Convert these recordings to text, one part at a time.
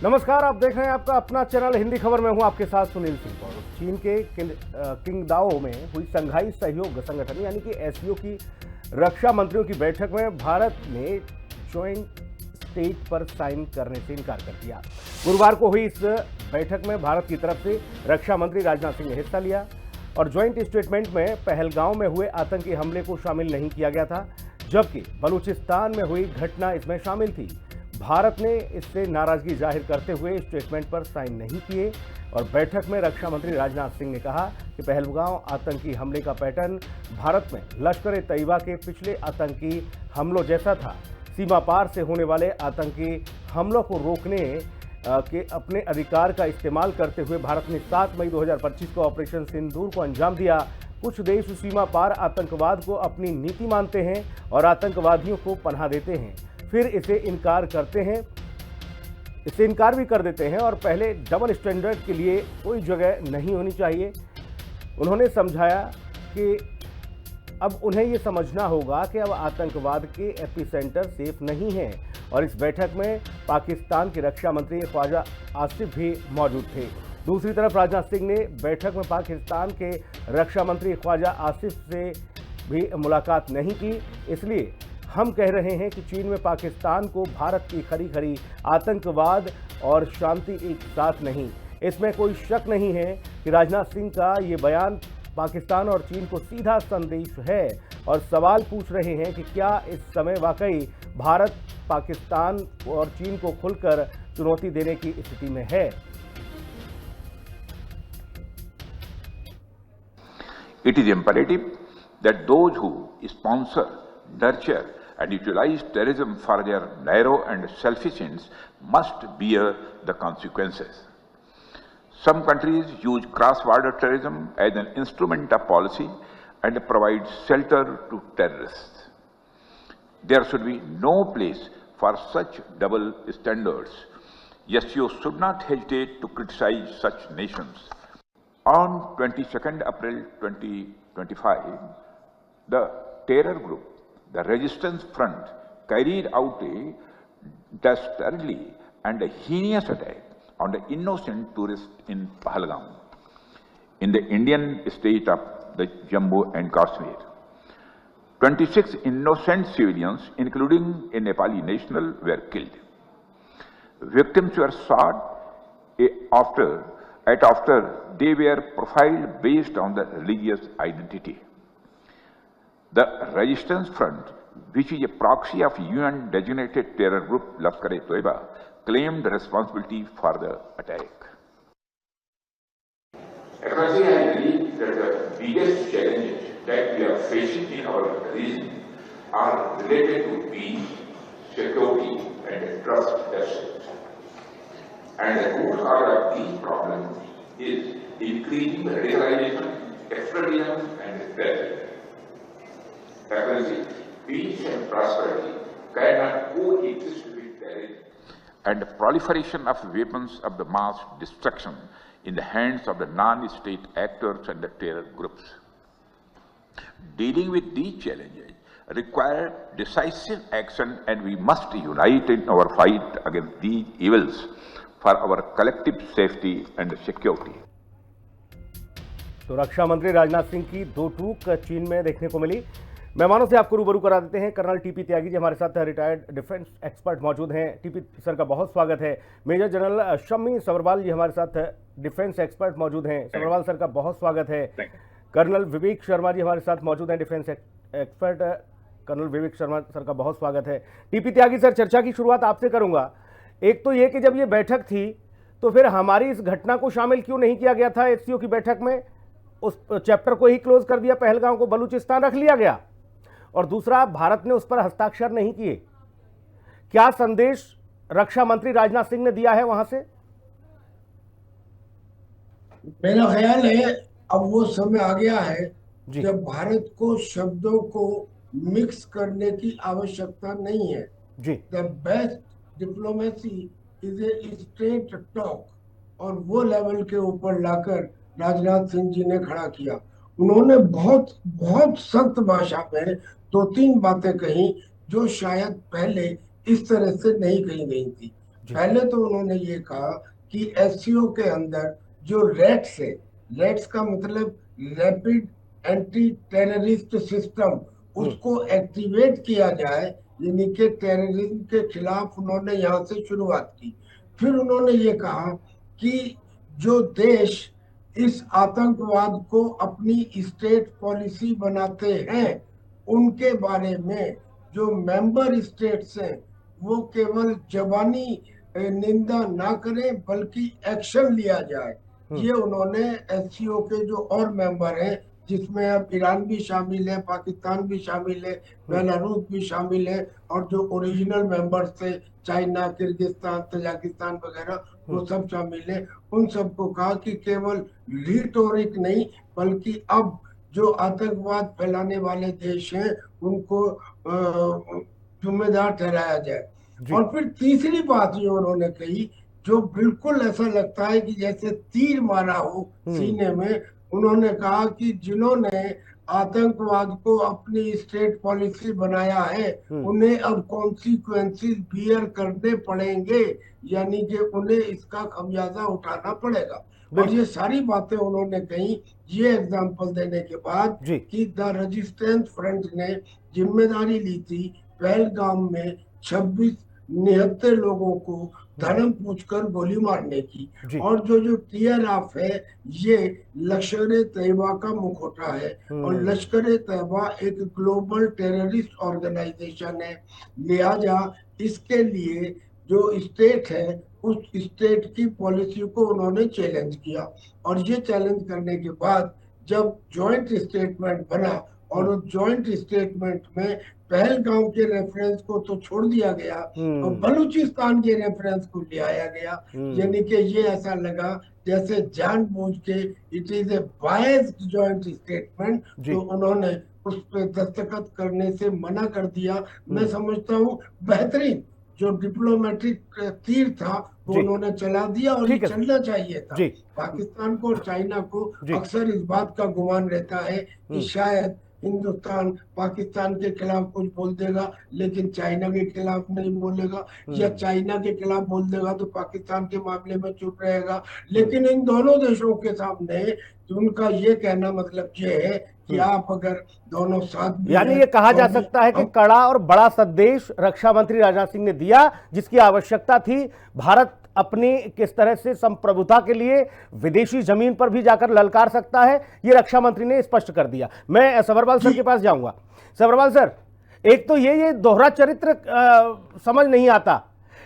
नमस्कार, आप देख रहे हैं आपका अपना चैनल हिंदी खबर में हूं आपके साथ सुनील सिंह। और चीन के किंगदाओ में हुई संघाई सहयोग संगठन यानी कि एससीओ की रक्षा मंत्रियों की बैठक में भारत ने ज्वाइंट स्टेट पर साइन करने से इनकार कर दिया। गुरुवार को हुई इस बैठक में भारत की तरफ से रक्षा मंत्री राजनाथ सिंह ने हिस्सा लिया और ज्वाइंट स्टेटमेंट में पहलगांव में हुए आतंकी हमले को शामिल नहीं किया गया था, जबकि बलूचिस्तान में हुई घटना इसमें शामिल थी। भारत ने इससे नाराजगी जाहिर करते हुए स्टेटमेंट पर साइन नहीं किए और बैठक में रक्षा मंत्री राजनाथ सिंह ने कहा कि पहलगांव आतंकी हमले का पैटर्न भारत में लश्कर-ए-तैयबा के पिछले आतंकी हमलों जैसा था। सीमा पार से होने वाले आतंकी हमलों को रोकने के अपने अधिकार का इस्तेमाल करते हुए भारत ने 7 मई 2025 को ऑपरेशन सिंदूर को अंजाम दिया। कुछ देश सीमा पार आतंकवाद को अपनी नीति मानते हैं और आतंकवादियों को पनाह देते हैं, फिर इसे इनकार भी कर देते हैं और पहले डबल स्टैंडर्ड के लिए कोई जगह नहीं होनी चाहिए। उन्होंने समझाया कि अब उन्हें ये समझना होगा कि अब आतंकवाद के एपिसेंटर सेफ नहीं हैं और इस बैठक में पाकिस्तान के रक्षा मंत्री ख्वाजा आसिफ भी मौजूद थे। दूसरी तरफ राजनाथ सिंह ने बैठक में पाकिस्तान के रक्षा मंत्री ख्वाजा आसिफ से भी मुलाकात नहीं की। इसलिए हम कह रहे हैं कि चीन में पाकिस्तान को भारत की खरी आतंकवाद और शांति एक साथ नहीं। इसमें कोई शक नहीं है कि राजनाथ सिंह का ये बयान पाकिस्तान और चीन को सीधा संदेश है और सवाल पूछ रहे हैं कि क्या इस समय वाकई भारत पाकिस्तान और चीन को खुलकर चुनौती देने की स्थिति में है। It is imperative that those who sponsor, nurture and utilize terrorism for their narrow and selfish ends must bear the consequences. Some countries use cross-border terrorism as an instrument of policy and provide shelter to terrorists. There should be no place for such double standards. SCO should not hesitate to criticize such nations. On 22nd April 2025, the terror group, the Resistance Front, carried out a dastardly and heinous attack on the innocent tourists in Pahalgam, in the Indian state of the Jammu and Kashmir. 26 innocent civilians, including a Nepali national, were killed. Victims were shot after they were profiled based on the religious identity. The Resistance Front, which is a proxy of UN-designated terror group Lashkar-e-Taiba, claimed responsibility for the attack. Actually, I believe that the biggest challenges that we are facing in our region are related to peace, security, and trust deficit. And the root cause of these problems is increasing radicalization, extremism, and terrorism. Actually, peace and prosperity cannot coexist with terrorism. And the proliferation of weapons of the mass destruction in the hands of the non-state actors and the terror groups. Dealing with these challenges require decisive action, and we must unite in our fight against these evils for our collective safety and security. तो रक्षा मंत्री राजनाथ सिंह की दो टूक चीन में देखने को मिली। मेहमानों से आपको रूबरू करा देते हैं। कर्नल टीपी त्यागी जी हमारे साथ रिटायर्ड डिफेंस एक्सपर्ट मौजूद हैं। टीपी सर का बहुत स्वागत है। मेजर जनरल शम्मी सब्रवाल जी हमारे साथ डिफेंस एक्सपर्ट मौजूद हैं। सब्रवाल सर का बहुत स्वागत है। कर्नल विवेक शर्मा जी हमारे साथ मौजूद हैं, defence expert. Colonel Vivek Sharma sir का बहुत स्वागत है। टीपी त्यागी सर, चर्चा की शुरुआत आपसे करूंगा। एक तो ये कि जब ये बैठक थी तो फिर हमारी इस घटना को शामिल क्यों नहीं किया गया था एससीओ की बैठक में? उस चैप्टर को ही क्लोज कर दिया, पहलगाम को बलूचिस्तान रख लिया गया। और दूसरा, भारत ने उस पर हस्ताक्षर नहीं किए। क्या संदेश रक्षा मंत्री राजनाथ सिंह ने दिया है वहां से? मेरा ख्याल है अब वो समय आ गया है जब भारत को शब्दों को मिक्स करने की आवश्यकता नहीं है। The best diplomacy is a straight talk, और वो लेवल के ऊपर लाकर राजनाथ सिंह जी ने खड़ा किया। उन्होंने बहुत बहुत सख्त भाषा में 2-3 बातें कही जो शायद पहले इस तरह से नहीं कही गई थी। पहले तो उन्होंने ये कहा कि एससीओ के अंदर जो रेट्स है, रेट्स का मतलब रैपिड एंटी टेररिस्ट सिस्टम, उसको एक्टिवेट किया जाए, यानी कि टेररिज्म के खिलाफ उन्होंने यहाँ से शुरुआत की। फिर उन्होंने ये कहा कि जो देश इस आतंकवाद को अपनी स्टेट पॉलिसी बनाते हैं, उनके बारे में जो मेंबर स्टेट्स हैं वो केवल जबानी निंदा ना करें बल्कि एक्शन लिया जाए। ये उन्होंने एससीओ के जो और मेंबर हैं, जिसमें अब ईरान भी शामिल है, पाकिस्तान भी शामिल है, बेलारूस भी शामिल है, और जो ओरिजिनल मेंबर्स थे चाइना, किर्गिस्तान, तजाकिस्तान वगैरह, वो सब शामिल है। उन सबको कहा कि केवल रिटोरिक नहीं बल्कि अब जो आतंकवाद फैलाने वाले देश हैं उनको जिम्मेदार ठहराया जाए। और फिर तीसरी बात ये उन्होंने कही, जो बिल्कुल ऐसा लगता है कि जैसे तीर मारा हो सीने में, उन्होंने कहा कि जिन्होंने आतंकवाद को अपनी स्टेट पॉलिसी बनाया है उन्हें अब कॉन्सिक्वेंसेस बियर करने पड़ेंगे, यानी कि उन्हें इसका खमियाजा उठाना पड़ेगा। और ये सारी बातें उन्होंने कही ये एग्जाम्पल देने के बाद कि द रेजिस्टेंस फ्रंट ने जिम्मेदारी ली थी पहलगाम में 26 निहत्थे लोगों को धर्म पूछकर गोली मारने की। और जो टीयर ऑफ है ये लश्कर तैयबा का मुखौटा है, और लश्कर तैयबा एक ग्लोबल टेररिस्ट ऑर्गेनाइजेशन है, लिहाजा इसके लिए जो स्टेट है उस स्टेट की पॉलिसी को उन्होंने चैलेंज किया। और ये चैलेंज करने के बाद जब जॉइंट स्टेटमेंट बना, और उस जॉइंट स्टेटमेंट में पहलगाम के रेफरेंस को तो छोड़ दिया गया और बलूचिस्तान के रेफरेंस को ले आया गया, यानी कि ये ऐसा लगा जैसे जानबूझ के it is a biased joint statement, तो उन्होंने उस पर दस्तखत करने से मना कर दिया। मैं समझता हूँ बेहतरीन जो डिप्लोमेटिक तीर था वो उन्होंने चला दिया, और ये चलना चाहिए था। पाकिस्तान को और चाइना को अक्सर इस बात का गुमान रहता है कि शायद हिंदुस्तान पाकिस्तान के खिलाफ कुछ बोल देगा लेकिन चाइना के खिलाफ नहीं बोलेगा, या चाइना के खिलाफ बोल देगा तो पाकिस्तान के मामले में चुप रहेगा। लेकिन इन दोनों देशों के सामने उनका ये कहना मतलब ये है कि आप अगर दोनों साथ, यानी ये कहा जा सकता है कि कड़ा और बड़ा संदेश रक्षा मंत्री राजनाथ सिंह ने दिया, जिसकी आवश्यकता थी। भारत अपनी किस तरह से संप्रभुता के लिए विदेशी जमीन पर भी जाकर ललकार सकता है, ये रक्षा मंत्री ने स्पष्ट कर दिया। मैं सभरवाल सर के पास जाऊंगा। सभरवाल सर, एक तो ये दोहरा चरित्र समझ नहीं आता।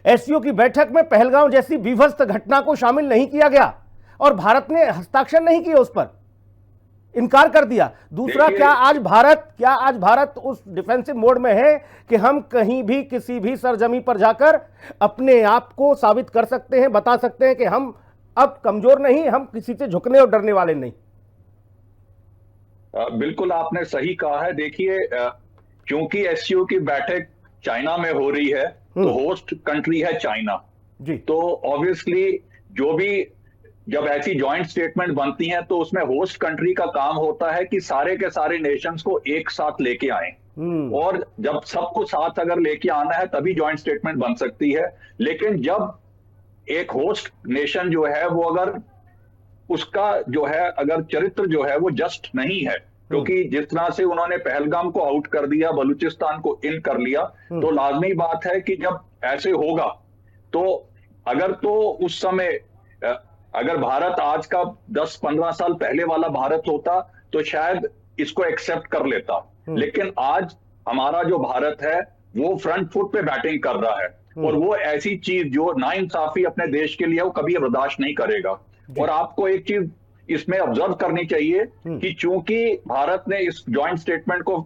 एससीओ की बैठक में पहलगाम जैसी विध्वंसक घटना को शामिल नहीं किया गया और भारत ने हस्ताक्षर नहीं किए, उस पर इनकार कर दिया। दूसरा, क्या आज भारत उस डिफेंसिव मोड में है कि हम कहीं भी किसी भी सरजमी पर जाकर अपने आप को साबित कर सकते हैं, बता सकते हैं कि हम अब कमजोर नहीं, हम किसी से झुकने और डरने वाले नहीं? बिल्कुल आपने सही कहा है। देखिए, क्योंकि एससीओ की बैठक चाइना में हो रही है तो होस्ट कंट्री है चाइना जी, तो ऑब्वियसली जो भी जब ऐसी जॉइंट स्टेटमेंट बनती हैं तो उसमें होस्ट कंट्री का काम होता है कि सारे के सारे नेशंस को एक साथ लेके आए, और जब सबको साथ अगर लेके आना है तभी जॉइंट स्टेटमेंट बन सकती है। लेकिन जब एक होस्ट नेशन जो है वो अगर उसका जो है अगर चरित्र जो है वो जस्ट नहीं है, क्योंकि जिस तरह से उन्होंने पहलगाम को आउट कर दिया, बलूचिस्तान को इन कर लिया, तो लाजमी बात है कि जब ऐसे होगा तो अगर तो उस समय अगर भारत आज का 10-15 साल पहले वाला भारत होता तो शायद इसको एक्सेप्ट कर लेता। लेकिन आज हमारा जो भारत है वो फ्रंट फुट पे बैटिंग कर रहा है, और वो ऐसी चीज जो नाइंसाफी अपने देश के लिए वो कभी बर्दाश्त नहीं करेगा। और आपको एक चीज इसमें ऑब्जर्व करनी चाहिए कि चूंकि भारत ने इस जॉइंट स्टेटमेंट को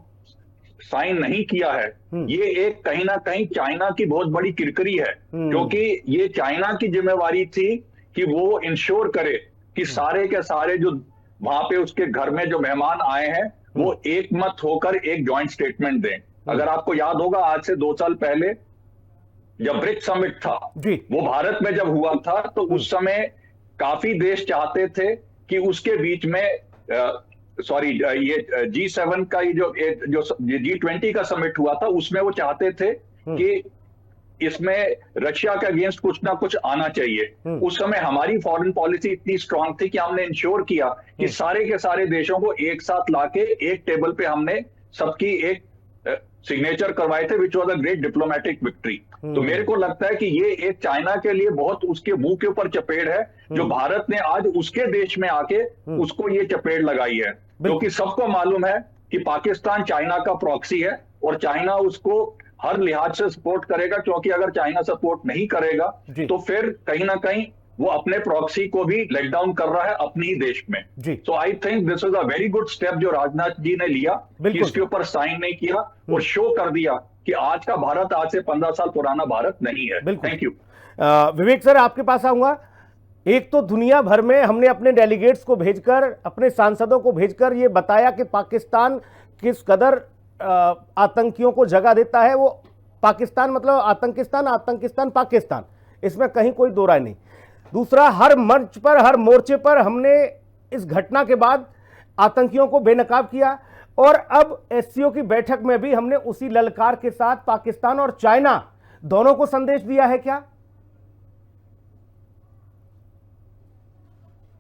साइन नहीं किया है, ये एक कहीं ना कहीं चाइना की बहुत बड़ी किरकिरी है, क्योंकि ये चाइना की जिम्मेवारी थी कि वो इंश्योर करे कि सारे के सारे जो वहां पे उसके घर में जो मेहमान आए हैं वो एक मत होकर एक जॉइंट स्टेटमेंट दें। अगर आपको याद होगा, आज से 2 साल पहले जब ब्रिक्स समिट था वो भारत में जब हुआ था तो उस समय काफी देश चाहते थे कि उसके बीच में ये G7 का जो G20 का समिट हुआ था उसमें वो चाहते थे कि इसमें रशिया के अगेंस्ट कुछ ना कुछ आना चाहिए। उस समय हमारी फॉरेन पॉलिसी इतनी स्ट्रांग थी कि हमने इंश्योर किया कि सारे के सारे देशों को एक साथ लाके एक टेबल पे हमने सबकी एक सिग्नेचर करवाए थे, which was a great diplomatic victory. तो मेरे को लगता है कि ये एक चाइना के लिए बहुत उसके मुंह के ऊपर चपेट है, जो भारत ने आज उसके देश में आके उसको ये चपेट लगाई है, क्योंकि सबको मालूम है कि पाकिस्तान चाइना का प्रॉक्सी है और चाइना उसको हर लिहाज से सपोर्ट करेगा, क्योंकि अगर चाइना सपोर्ट नहीं करेगा तो फिर कहीं ना कहीं वो अपने प्रॉक्सी को भी लेट डाउन कर रहा है अपने ही देश में। So I think this is a very good step जो राजनाथ जी ने लिया कि इसके ऊपर साइन नहीं किया और शो कर दिया कि आज का भारत आज से 15 साल पुराना भारत नहीं है। Thank you. विवेक सर, आपके पास आऊंगा। एक तो दुनिया भर में हमने अपने डेलीगेट्स को भेजकर, अपने सांसदों को भेजकर ये बताया कि पाकिस्तान किस कदर आतंकियों को जगह देता है। वो पाकिस्तान मतलब आतंकिस्तान, आतंकिस्तान पाकिस्तान, इसमें कहीं कोई दो राय नहीं। दूसरा, हर मंच पर, हर मोर्चे पर हमने इस घटना के बाद आतंकियों को बेनकाब किया, और अब एससीओ की बैठक में भी हमने उसी ललकार के साथ पाकिस्तान और चाइना दोनों को संदेश दिया है क्या?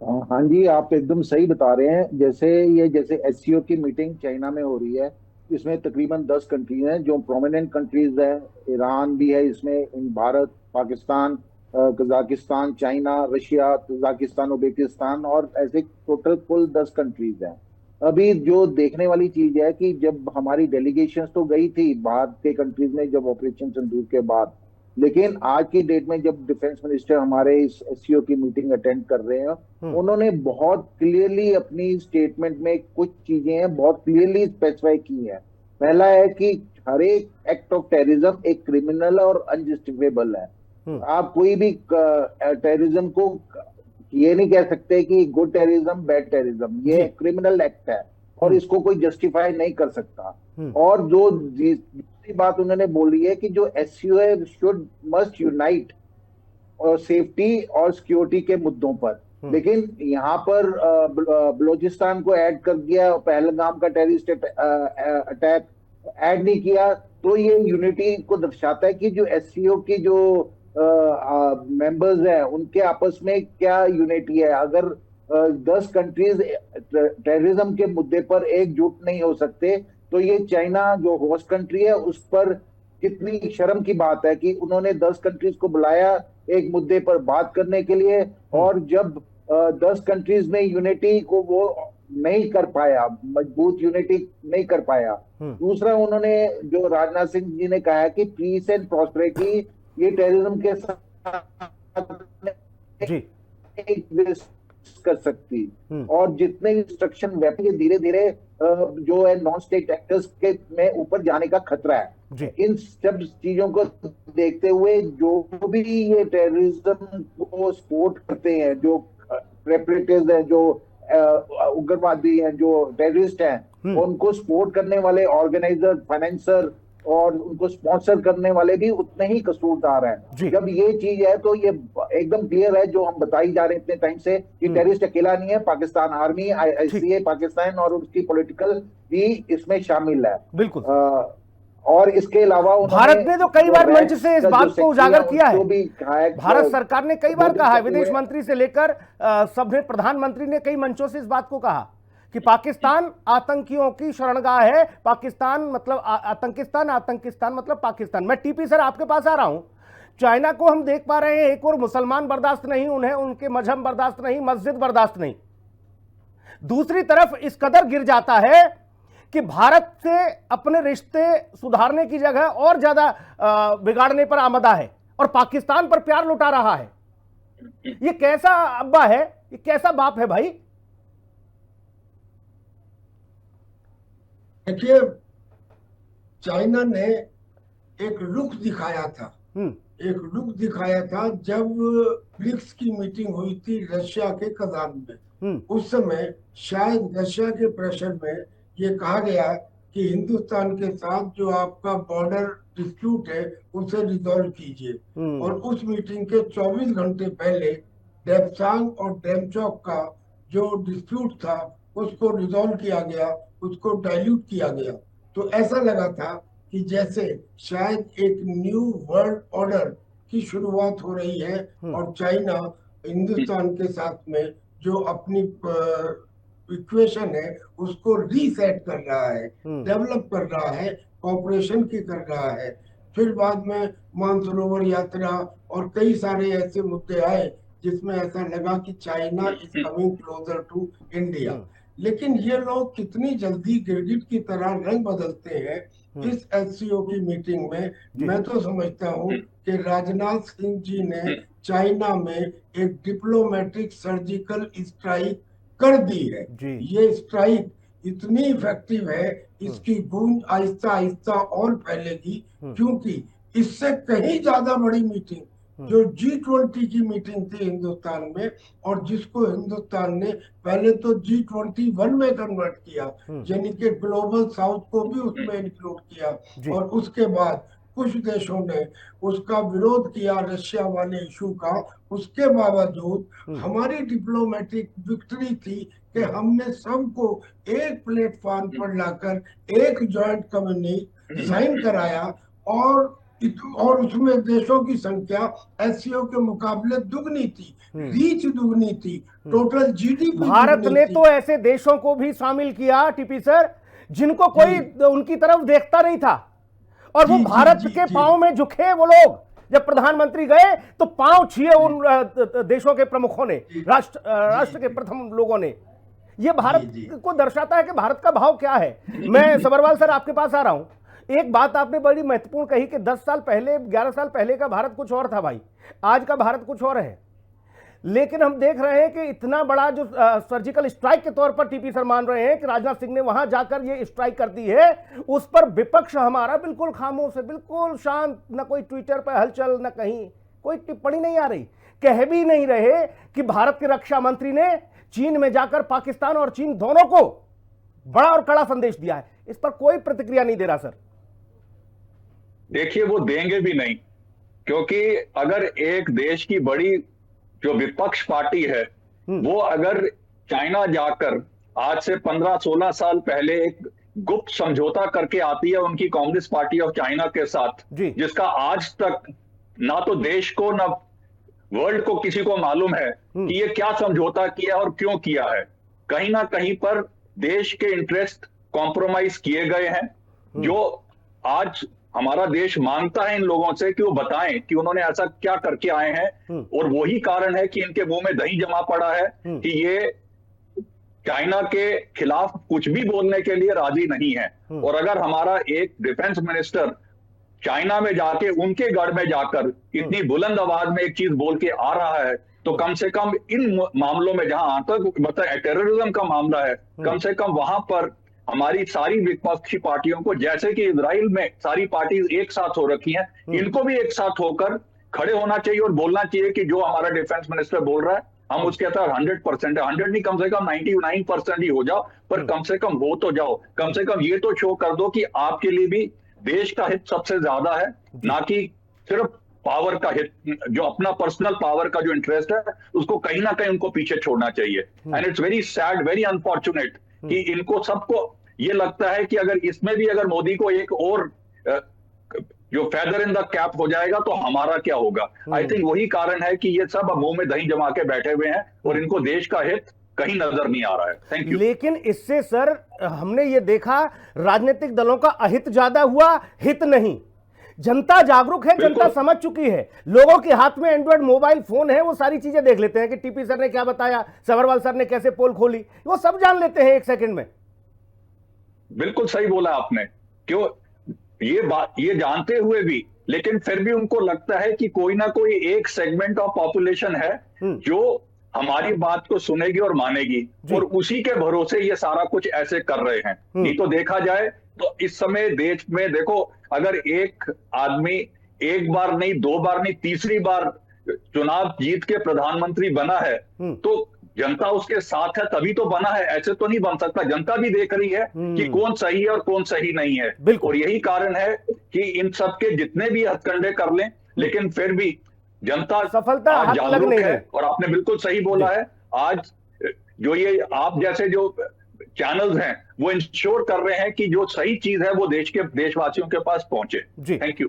हाँ जी, आप एकदम सही बता रहे हैं। जैसे एससीओ की मीटिंग चाइना में हो रही है, इसमें तकरीबन 10 कंट्रीज हैं जो प्रोमिनेंट कंट्रीज हैं। ईरान भी है इसमें, Bharat, Pakistan, Kazakhstan, China, Russia, Tajikistan, Uzbekistan, और ऐसे टोटल कुल 10 कंट्रीज हैं। अभी जो देखने वाली चीज है कि जब हमारी डेलीगेशन तो गई थी बाहर के कंट्रीज में जब ऑपरेशन सिंदूर के बाद, लेकिन आज की डेट में जब डिफेंस मिनिस्टर हमारे इस एससीओ की मीटिंग अटेंड कर रहे हैं, उन्होंने बहुत क्लियरली अपनी स्टेटमेंट में कुछ चीजें हैं बहुत क्लियरली स्पेसिफाई की हैं। पहला है कि हर एक एक्ट ऑफ टेररिज्म एक क्रिमिनल और अनजस्टिफिएबल है। आप कोई भी टेररिज्म को ये नहीं कह सकते कि गुड टेररिज्म, बैड टेररिज्म, ये क्रिमिनल एक्ट है और इसको कोई जस्टिफाई नहीं कर सकता। और जो दूसरी बात उन्होंने बोली है कि जो एससीओ है शुड मस्ट यूनाइट और सेफ्टी और सिक्योरिटी के मुद्दों पर, लेकिन यहाँ पर बलूचिस्तान को ऐड कर दिया, पहलगाम का टेररिस्ट अटैक ऐड नहीं किया। तो ये यूनिटी को दर्शाता है कि जो एससीओ की जो मेंबर्स हैं उनके आपस में क्या यूनिटी है। अगर 10 कंट्रीज टेररिज्म के मुद्दे पर एकजुट नहीं हो सकते तो ये चाइना जो होस्ट कंट्री है उस पर कितनी शर्म की बात है कि उन्होंने 10 कंट्रीज को बुलाया एक मुद्दे पर बात करने के लिए, और जब 10 कंट्रीज में यूनिटी को वो नहीं कर पाया, मजबूत यूनिटी नहीं कर पाया। दूसरा, उन्होंने जो राजनाथ सिंह जी ने कहा है कि पीस एंड प्रॉस्पेरिटी ये टेररिज्म के साथ कर सकती, और जितने इंस्ट्रक्शन वेपन धीरे धीरे जो है नॉन स्टेट एक्टर्स के में ऊपर जाने का खतरा है। इन सब चीजों को देखते हुए जो भी ये टेररिज्म को सपोर्ट करते हैं, जो प्रेपरेटर्स हैं, जो उग्रवादी हैं, जो टेररिस्ट हैं, उनको सपोर्ट करने वाले ऑर्गेनाइजर, फाइनेंसर और उनको स्पॉन्सर करने वाले भी उतने ही कसूरदार हैं। जब ये चीज है तो ये एकदम क्लियर है जो हम बताई जा रहे हैं इतने टाइम से कि टेररिस्ट अकेला नहीं है, पाकिस्तान आर्मी, आईसीए पाकिस्तान और उसकी पॉलिटिकल भी इसमें शामिल है। बिल्कुल। और इसके अलावा भारत ने तो कई बार मंच से इस बात को उजागर किया है। भारत सरकार ने कई बार कहा है, विदेश मंत्री से लेकर सबने, प्रधानमंत्री ने कई मंचों से इस बात को कहा कि पाकिस्तान आतंकियों की शरणगाह है, पाकिस्तान मतलब आतंकिस्तान, आतंकिस्तान मतलब पाकिस्तान। मैं टीपी सर आपके पास आ रहा हूं। चाइना को हम देख पा रहे हैं, एक और मुसलमान बर्दाश्त नहीं, उन्हें उनके मजहब बर्दाश्त नहीं, मस्जिद बर्दाश्त नहीं। दूसरी तरफ इस कदर गिर जाता है कि भारत से अपने रिश्ते सुधारने की जगह और ज्यादा बिगाड़ने पर आमदा है और पाकिस्तान पर प्यार लुटा रहा है। ये कैसा अब्बा है, ये कैसा बाप है भाई? देखिए, चाइना ने एक रुख दिखाया था, जब ब्रिक्स की मीटिंग हुई थी रशिया के कजान में। उस समय शायद रशिया के प्रेशर में ये कहा गया कि हिंदुस्तान के साथ जो आपका बॉर्डर डिस्प्यूट है उसे रिजॉल्व कीजिए। और उस मीटिंग के 24 घंटे पहले डेप्सांग और डेमचौक का जो डिस्प्यूट था उसको रिजॉल्व किया गया, उसको डाइल्यूट किया गया। तो ऐसा लगा था कि जैसे शायद एक न्यू वर्ल्ड ऑर्डर की शुरुआत हो रही है और चाइना हिंदुस्तान के साथ में जो अपनी इक्वेशन है उसको रीसेट कर रहा है, डेवलप कर रहा है, कॉपरेशन की कर रहा है। फिर बाद में मानसरोवर यात्रा और कई सारे ऐसे मुद्दे आए जिसमें ऐसा लगा कि China is coming closer to India. लेकिन ये लोग कितनी जल्दी गिरगिट की तरह रंग बदलते हैं इस एससीओ की मीटिंग में। मैं तो समझता हूँ कि राजनाथ सिंह जी ने चाइना में एक डिप्लोमेटिक सर्जिकल स्ट्राइक कर दी है। ये स्ट्राइक इतनी इफेक्टिव है, इसकी गूंज आहिस्ता आहिस्ता और फैलेगी, क्योंकि इससे कहीं ज्यादा बड़ी मीटिंग जो G20 की मीटिंग थी हिंदुस्तान में, और जिसको हिंदुस्तान ने पहले तो G21 में कन्वर्ट किया, यानी कि ग्लोबल साउथ को भी उसमें इंक्लूड किया, और उसके बाद कुछ देशों ने उसका विरोध किया रशिया वाले इशू का। उसके बावजूद हमारी डिप्लोमेटिक विक्ट्री थी कि हमने सबको एक प्लेटफॉर्म पर लाकर एक जॉइंट कम्युनिके साइन कराया, और उसमें देशों की संख्या एससीओ के मुकाबले दुगनी थी, रीच दुगनी थी, टोटल जीडीपी। भारत ने तो ऐसे देशों को भी शामिल किया टीपी सर जिनको कोई उनकी तरफ देखता नहीं था, और वो भारत के पांव में झुके। वो लोग जब प्रधानमंत्री गए तो पांव छुए उन देशों के प्रमुखों ने, राष्ट्र के प्रथम लोगों ने। ये भारत को दर्शाता है कि भारत का भाव क्या है। मैं सबरवाल सर आपके पास आ रहा हूं। एक बात आपने बड़ी महत्वपूर्ण कही कि 10 साल पहले 11 साल पहले का भारत कुछ और था भाई, आज का भारत कुछ और है। लेकिन हम देख रहे हैं कि इतना बड़ा जो सर्जिकल स्ट्राइक के तौर पर टीपी सर मान रहे हैं कि राजनाथ सिंह ने वहां जाकर ये स्ट्राइक कर दी है, उस पर विपक्ष हमारा बिल्कुल खामोश है, बिल्कुल शांत। न कोई ट्विटर पर हलचल, न कहीं कोई टिप्पणी नहीं आ रही। कह भी नहीं रहे कि भारत के रक्षा मंत्री ने चीन में जाकर पाकिस्तान और चीन दोनों को बड़ा और कड़ा संदेश दिया है। इस पर कोई प्रतिक्रिया नहीं दे रहा सर। देखिए, वो देंगे भी नहीं, क्योंकि अगर एक देश की बड़ी जो विपक्ष पार्टी है वो अगर चाइना जाकर आज से 15-16 साल पहले एक गुप्त समझौता करके आती है उनकी कांग्रेस पार्टी ऑफ चाइना के साथ, जिसका आज तक ना तो देश को ना वर्ल्ड को किसी को मालूम है कि ये क्या समझौता किया और क्यों किया है। कहीं ना कहीं पर देश के इंटरेस्ट कॉम्प्रोमाइज किए गए हैं, जो आज हमारा देश मांगता है इन लोगों से कि वो बताएं कि उन्होंने ऐसा क्या करके आए हैं। और वही कारण है कि इनके मुंह में दही जमा पड़ा है कि ये चाइना के खिलाफ कुछ भी बोलने के लिए राजी नहीं है। और अगर हमारा एक डिफेंस मिनिस्टर चाइना में जाके उनके गढ़ में जाकर इतनी बुलंद आवाज में एक चीज बोल के आ रहा है, तो कम से कम इन मामलों में जहां आतंक टेररिज्म का मामला है, कम से कम वहां पर हमारी सारी विपक्षी पार्टियों को, जैसे कि इजराइल में सारी पार्टीज एक साथ हो रखी हैं, इनको भी एक साथ होकर खड़े होना चाहिए और बोलना चाहिए कि जो हमारा डिफेंस मिनिस्टर बोल रहा है हम उसके साथ 100% 100 नहीं, कम से कम 99% ही हो जाओ, पर कम से कम हो तो जाओ। कम से कम ये तो शो कर दो कि आपके लिए भी देश का हित सबसे ज्यादा है, ना कि सिर्फ पावर का हित, जो अपना पर्सनल पावर का जो इंटरेस्ट है उसको कहीं ना कहीं उनको पीछे छोड़ना चाहिए। And it's very sad, very unfortunate कि इनको सबको ये लगता है कि अगर इसमें भी अगर मोदी को एक और जो फेदर इन द कैप हो जाएगा तो हमारा क्या होगा। आई थिंक वही कारण है कि ये सब मुंह में दही जमा के बैठे हुए हैं और इनको देश का हित कहीं नजर नहीं आ रहा है। Thank you. लेकिन इससे सर हमने ये देखा राजनीतिक दलों का अहित ज्यादा हुआ, हित नहीं। जनता जागरूक है, जनता समझ चुकी है। लोगों के हाथ में एंड्रॉइड मोबाइल फोन है, वो सारी चीजें देख लेते हैं कि टीपी सर ने क्या बताया, सबरवाल सर ने कैसे पोल खोली, वो सब जान लेते हैं एक सेकंड में। बिल्कुल सही बोला आपने। क्यों ये जानते हुए भी, लेकिन फिर भी उनको लगता है कि कोई ना कोई एक सेगमेंट ऑफ पॉपुलेशन है जो हमारी बात को सुनेगी और मानेगी, और उसी के भरोसे ये सारा कुछ ऐसे कर रहे हैं। नहीं तो देखा जाए तो इस समय देश में देखो, अगर एक आदमी एक बार नहीं, 2 बार नहीं, तीसरी बार चुनाव जीत के प्रधानमंत्री बना है तो जनता उसके साथ है तभी तो बना है, ऐसे तो नहीं बन सकता। जनता भी देख रही है कि कौन सही है और कौन सही नहीं है। और यही कारण है कि इन सब के जितने भी हथकंडे कर लें, लेकिन फिर भी जनता सफलता हाथ लग नहीं है। और आपने बिल्कुल सही बोला है, आज जो ये आप जैसे जो चैनल्स हैं वो इंश्योर कर रहे हैं कि जो सही चीज है वो देशवासियों के पास पहुंचे। जी थैंक यू।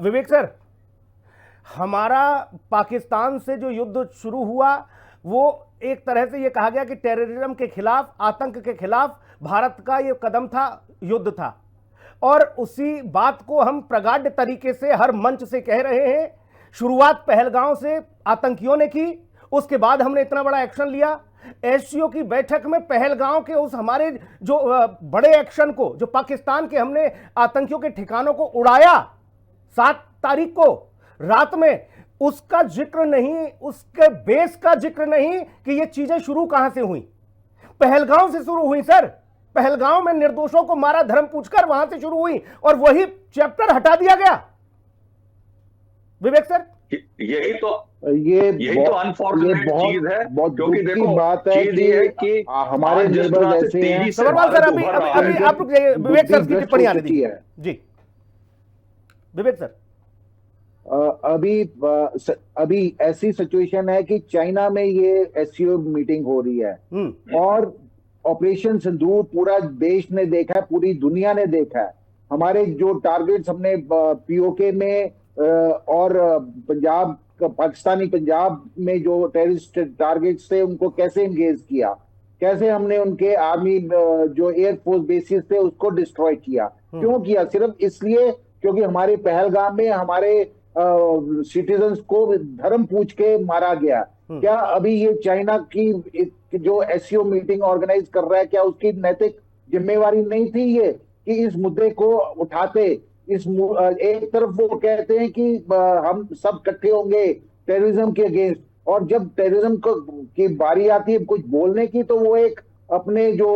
विवेक सर, हमारा पाकिस्तान से जो युद्ध शुरू हुआ वो एक तरह से ये कहा गया कि टेररिज्म के खिलाफ, आतंक के खिलाफ भारत का ये कदम था, युद्ध था, और उसी बात को हम प्रगाढ़ तरीके से हर मंच से कह रहे हैं। शुरुआत पहलगांव से आतंकियों ने की, उसके बाद हमने इतना बड़ा एक्शन लिया। एससीओ की बैठक में पहलगांव के उस हमारे जो बड़े एक्शन को, जो पाकिस्तान के हमने आतंकियों के ठिकानों को उड़ाया 7 तारीख को रात में, उसका जिक्र नहीं, उसके बेस का जिक्र नहीं कि ये चीजें शुरू कहां से हुई। पहलगांव से शुरू हुई सर। पहलगांव में निर्दोषों को मारा धर्म पूछकर, वहां से शुरू हुई और वही चैप्टर हटा दिया गया। विवेक सर, यही तो अनफॉर्चुनेट चीज है, क्योंकि देखो बात है कि हमारे नेबर जैसे हैं। सवाल सर, अभी आप विवेक सर की टिप्पणी आने दीजिए। जी विवेक सर, अभी ऐसी सिचुएशन है कि चाइना में ये एससीओ मीटिंग हो रही है और ऑपरेशन सिंदूर पूरा देश ने देखा है, पूरी दुनिया ने देखा है। हमारे जो टारगेट्स हमने पीओके में और पंजाब, पाकिस्तानी पंजाब में जो टेररिस्ट टारगेट्स थे उनको कैसे एंगेज किया, कैसे हमने उनके आर्मी जो एयरफोर्स बेसिस थे उसको डिस्ट्रॉय किया। क्यों किया? सिर्फ इसलिए क्योंकि हमारे पहलगाम में हमारे सिटीजन्स को धर्म पूछ के मारा गया। क्या अभी ये चाइना की जो एससीओ मीटिंग ऑर्गेनाइज कर रहा है, क्या उसकी नैतिक जिम्मेवारी नहीं थी ये कि इस मुद्दे को उठाते? एक तरफ वो कहते हैं कि हम सब इकट्ठे होंगे टेररिज्म के अगेंस्ट, और जब टेररिज्म की बारी आती है कुछ बोलने की तो वो एक अपने जो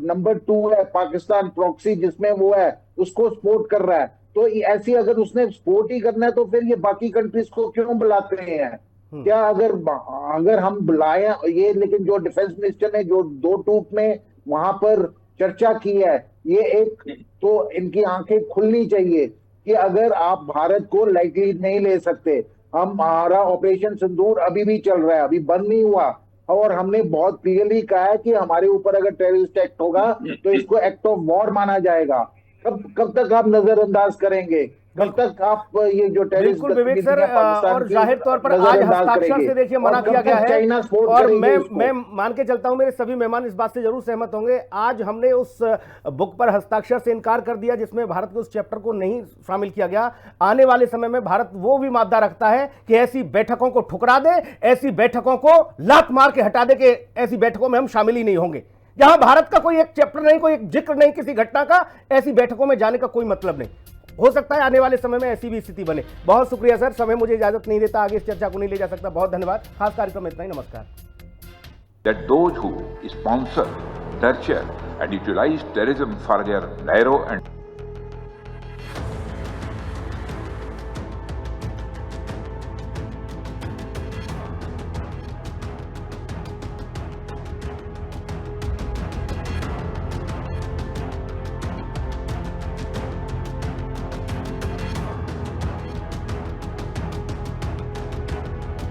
नंबर 2 है पाकिस्तान प्रॉक्सी जिसमें वो है उसको सपोर्ट कर रहा है। तो ऐसी अगर उसने सपोर्ट ही करना है तो फिर ये बाकी कंट्रीज को क्यों बुलाते हैं? क्या अगर हम बुलाए ये, लेकिन जो डिफेंस मिनिस्टर ने जो 2 टूक में वहां पर चर्चा की है, ये एक तो इनकी आंखें खुलनी चाहिए कि अगर आप भारत को लाइटली नहीं ले सकते। हमारा ऑपरेशन सिंदूर अभी भी चल रहा है, अभी बंद नहीं हुआ, और हमने बहुत क्लियरली कहा है कि हमारे ऊपर अगर टेररिस्ट एक्ट होगा तो इसको एक्ट ऑफ वॉर माना जाएगा। कब तक आप नजरअंदाज करेंगे? कब तक आप ये जो टेररिस्ट विवेक सर, और जाहिर तौर पर आज हस्ताक्षर से देखिए मना किया गया है, और मैं मान के चलता हूं मेरे सभी मेहमान इस बात से जरूर सहमत होंगे। आज हमने उस बुक पर हस्ताक्षर से इनकार कर दिया जिसमें भारत के उस चैप्टर को नहीं शामिल किया गया। आने वाले समय में भारत वो भी मादा रखता है कि ऐसी बैठकों को ठुकरा दे, ऐसी बैठकों को लात मार के हटा दे कि ऐसी बैठकों में हम शामिल ही नहीं होंगे। जहां भारत का कोई एक चैप्टर नहीं, कोई एक जिक्र नहीं किसी घटना का, ऐसी बैठकों में जाने का कोई मतलब नहीं। हो सकता है आने वाले समय में ऐसी भी स्थिति बने। बहुत शुक्रिया सर, समय मुझे इजाजत नहीं देता, आगे इस चर्चा को नहीं ले जा सकता। बहुत धन्यवाद। खास कार्यक्रम में इतना ही, नमस्कार। That those who sponsor, nurture and utilize terrorism for their narrow and